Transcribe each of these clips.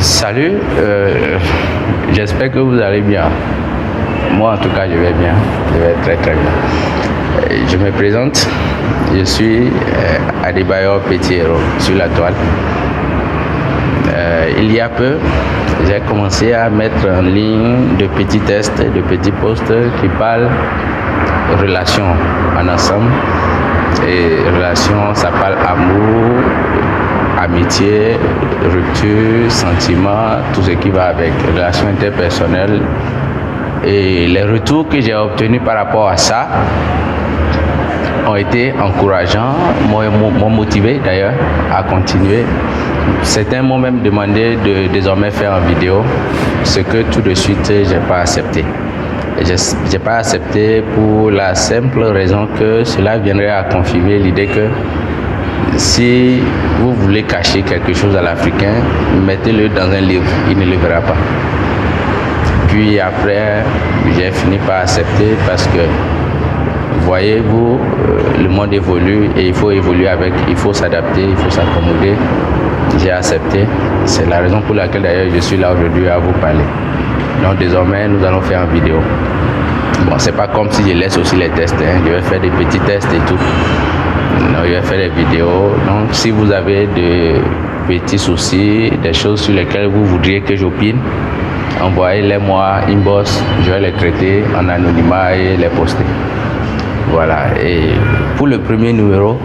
Salut, j'espère que vous allez bien. Moi en tout cas je vais bien, je vais très très bien. Je me présente, je suis Adebayor Petit-Héros sur la toile. Il y a peu, j'ai commencé à mettre en ligne de petits tests, de petits posts qui parlent relations en ensemble. Et relations, ça parle amour, amitié, rupture, sentiments, tout ce qui va avec, relations interpersonnelles. Et les retours que j'ai obtenus par rapport à ça ont été encourageants, m'ont motivé d'ailleurs à continuer. Certains m'ont même demandé de désormais faire en vidéo, ce que tout de suite j'ai pas accepté. J'ai pas accepté pour la simple raison que cela viendrait à confirmer l'idée que si vous voulez cacher quelque chose à l'Africain, mettez-le dans un livre, il ne le verra pas. Puis après, j'ai fini par accepter parce que, voyez-vous, le monde évolue et il faut évoluer avec, il faut s'adapter, il faut s'accommoder. J'ai accepté. C'est la raison pour laquelle d'ailleurs je suis là aujourd'hui à vous parler. Donc désormais, nous allons faire une vidéo. Bon, c'est pas comme si je laisse aussi les tests, hein. Je vais faire des petits tests et tout. Non, je vais faire des vidéos. Donc si vous avez de petits soucis, des choses sur lesquelles vous voudriez que j'opine, envoyez-les moi inbox, je vais les traiter en anonymat et les poster. Voilà. Et pour le premier numéro,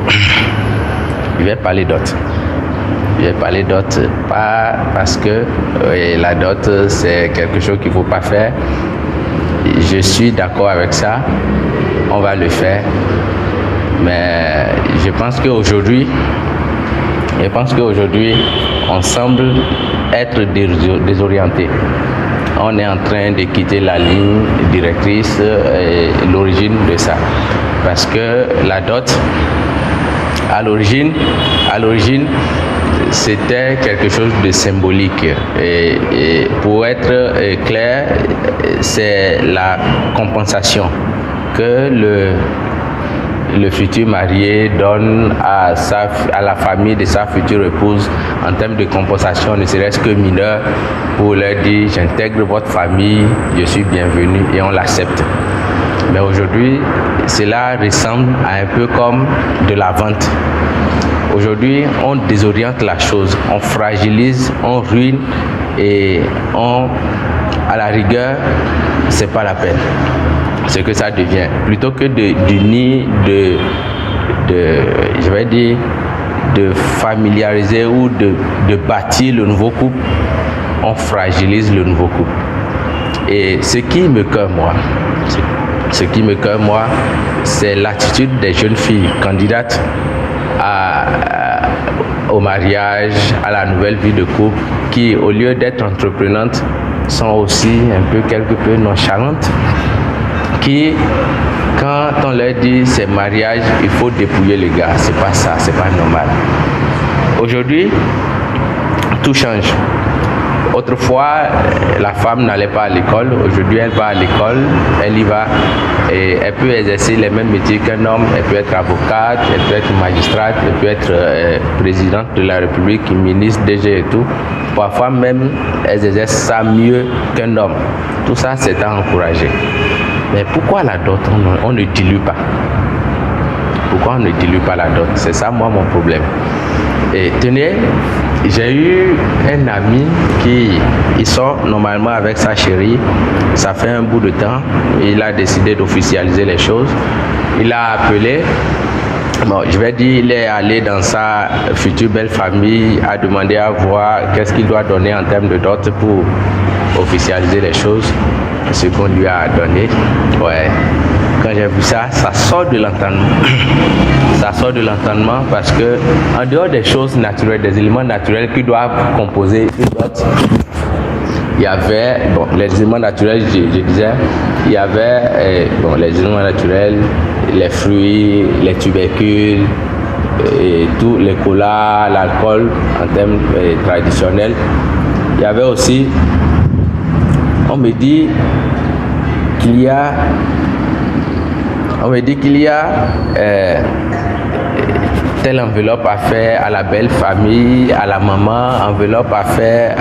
je vais parler d'autres. Je vais parler dot, pas parce que la dot c'est quelque chose qu'il ne faut pas faire. Je suis d'accord avec ça, on va le faire. Mais je pense qu'aujourd'hui, on semble être désorienté. On est en train de quitter la ligne directrice et l'origine de ça. Parce que la dot, à l'origine, c'était quelque chose de symbolique et pour être clair, c'est la compensation que le futur marié donne à la famille de sa future épouse en termes de compensation, ne serait-ce que mineur, pour leur dire j'intègre votre famille, je suis bienvenu et on l'accepte. Mais aujourd'hui, cela ressemble à un peu comme de la vente. Aujourd'hui, on désoriente la chose, on fragilise, on ruine et à la rigueur, c'est pas la peine. Ce que ça devient, plutôt que d'unir, de familiariser ou de bâtir le nouveau couple, on fragilise le nouveau couple. Et ce qui me cœur moi, c'est l'attitude des jeunes filles candidates au mariage, à la nouvelle vie de couple, qui au lieu d'être entreprenantes sont aussi quelque peu nonchalantes, qui quand on leur dit c'est mariage, il faut dépouiller le gars, c'est pas ça, c'est pas normal. Aujourd'hui, tout change. Autrefois, la femme n'allait pas à l'école. Aujourd'hui, elle va à l'école, elle y va et elle peut exercer les mêmes métiers qu'un homme. Elle peut être avocate, elle peut être magistrate, elle peut être présidente de la République, ministre, DG et tout. Parfois même, elle exerce ça mieux qu'un homme. Tout ça, c'est à encourager. Mais pourquoi la dot, on ne dilue pas? Pourquoi on ne dilue pas la dot? C'est ça, moi, mon problème. Et tenez, j'ai eu un ami il sort normalement avec sa chérie, ça fait un bout de temps, il a décidé d'officialiser les choses, il a appelé, bon, je vais dire, il est allé dans sa future belle famille, a demandé à voir qu'est-ce qu'il doit donner en termes de dot pour officialiser les choses, ce qu'on lui a donné, ouais. Quand j'ai vu ça, ça sort de l'entendement. Ça sort de l'entendement parce que, en dehors des choses naturelles, des éléments naturels qui doivent composer une dot, il y avait, bon, les éléments naturels, je disais, il y avait, les éléments naturels, les fruits, les tubercules, et tout, les colas, l'alcool, en termes traditionnels. Il y avait aussi, on me dit qu'il y a telle enveloppe à faire à la belle famille, à la maman, enveloppe à faire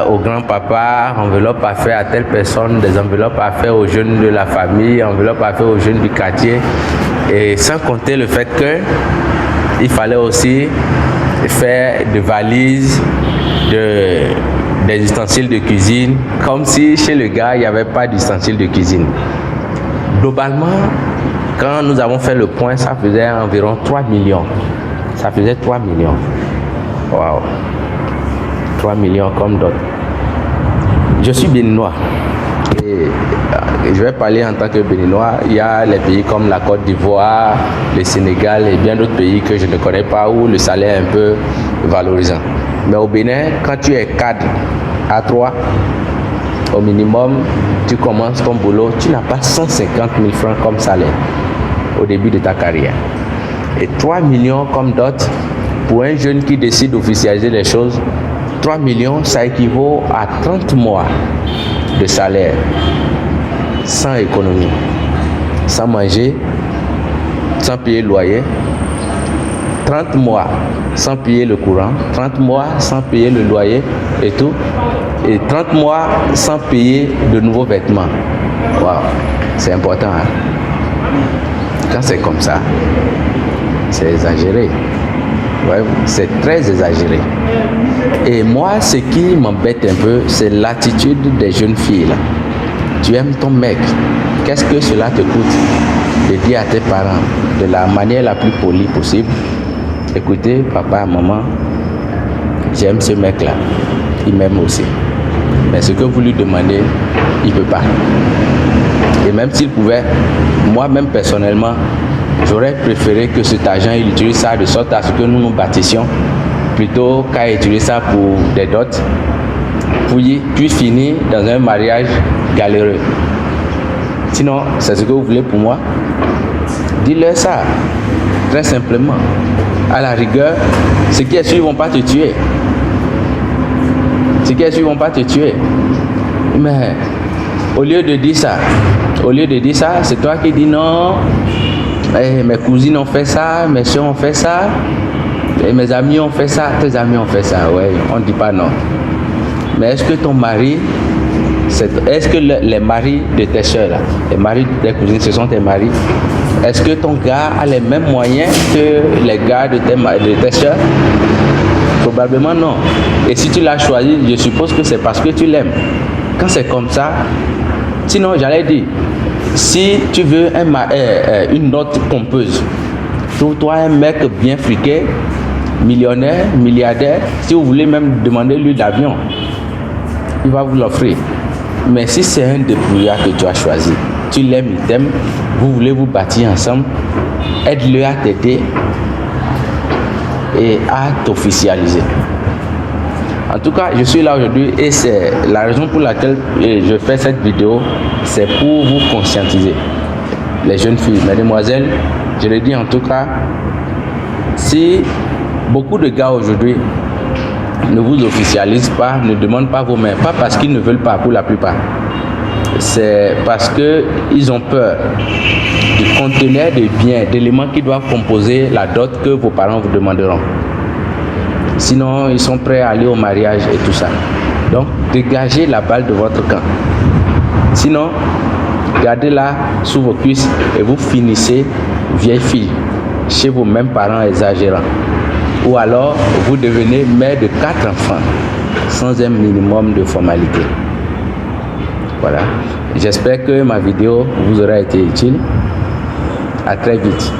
au grand-papa, enveloppe à faire à telle personne, des enveloppes à faire aux jeunes de la famille, enveloppe à faire aux jeunes du quartier. Et sans compter le fait que il fallait aussi faire des valises, des ustensiles de cuisine, comme si chez le gars, il n'y avait pas d'ustensiles de cuisine. Globalement, quand nous avons fait le point, ça faisait environ 3 millions. Ça faisait 3 millions. Waouh! 3 millions comme d'autres. Je suis béninois. Et je vais parler en tant que béninois. Il y a les pays comme la Côte d'Ivoire, le Sénégal et bien d'autres pays que je ne connais pas où le salaire est un peu valorisant. Mais au Bénin, quand tu es cadre à 3, au minimum, tu commences ton boulot, tu n'as pas 150 000 francs comme salaire au début de ta carrière. Et 3 millions comme d'autres, pour un jeune qui décide d'officialiser les choses, 3 millions, ça équivaut à 30 mois de salaire, sans économie, sans manger, sans payer le loyer, 30 mois sans payer le courant, 30 mois sans payer le loyer et tout, et 30 mois sans payer de nouveaux vêtements. Waouh, c'est important, hein? Quand c'est comme ça, c'est exagéré. Ouais, c'est très exagéré. Et moi, ce qui m'embête un peu, c'est l'attitude des jeunes filles là. Tu aimes ton mec, qu'est-ce que cela te coûte de dire à tes parents de la manière la plus polie possible: écoutez, papa, maman, j'aime ce mec là, il m'aime aussi, mais ce que vous lui demandez, il ne peut pas. Et même s'il pouvait, moi-même personnellement, j'aurais préféré que cet argent, il utilise ça de sorte à ce que nous nous bâtissions, plutôt qu'à utiliser ça pour des dots, puis finir dans un mariage galéreux. Sinon, c'est ce que vous voulez pour moi? Dis-leur ça, très simplement. À la rigueur, ce qui est sûr, ils ne vont pas te tuer. Ce qui est sûr, ils ne vont pas te tuer. Mais au lieu de dire ça, c'est toi qui dis non. Mes cousines ont fait ça, mes soeurs ont fait ça, et mes amis ont fait ça, tes amis ont fait ça. Ouais, on ne dit pas non. Mais est-ce que ton mari, est-ce que les maris de tes soeurs, là, les maris de tes cousines, ce sont tes maris? Est-ce que ton gars a les mêmes moyens que les gars de tes soeurs? Probablement non. Et si tu l'as choisi, je suppose que c'est parce que tu l'aimes. Quand c'est comme ça, sinon j'allais dire, si tu veux une autre pompeuse, trouve-toi un mec bien friqué, millionnaire, milliardaire. Si vous voulez même demander lui d'avion, il va vous l'offrir. Mais si c'est un débrouillard que tu as choisi, tu l'aimes, il t'aime, vous voulez vous bâtir ensemble, aide-le à t'aider et à t'officialiser. En tout cas, je suis là aujourd'hui et c'est la raison pour laquelle je fais cette vidéo, c'est pour vous conscientiser. Les jeunes filles, mesdemoiselles, je le dis en tout cas, si beaucoup de gars aujourd'hui ne vous officialisent pas, ne demandent pas vos mains, pas parce qu'ils ne veulent pas pour la plupart, c'est parce qu'ils ont peur du conteneur de biens, d'éléments qui doivent composer la dot que vos parents vous demanderont. Sinon, ils sont prêts à aller au mariage et tout ça. Donc, dégagez la balle de votre camp. Sinon, gardez-la sous vos cuisses et vous finissez vieille fille chez vos mêmes parents exagérants. Ou alors, vous devenez mère de 4 enfants sans un minimum de formalité. Voilà. J'espère que ma vidéo vous aura été utile. À très vite.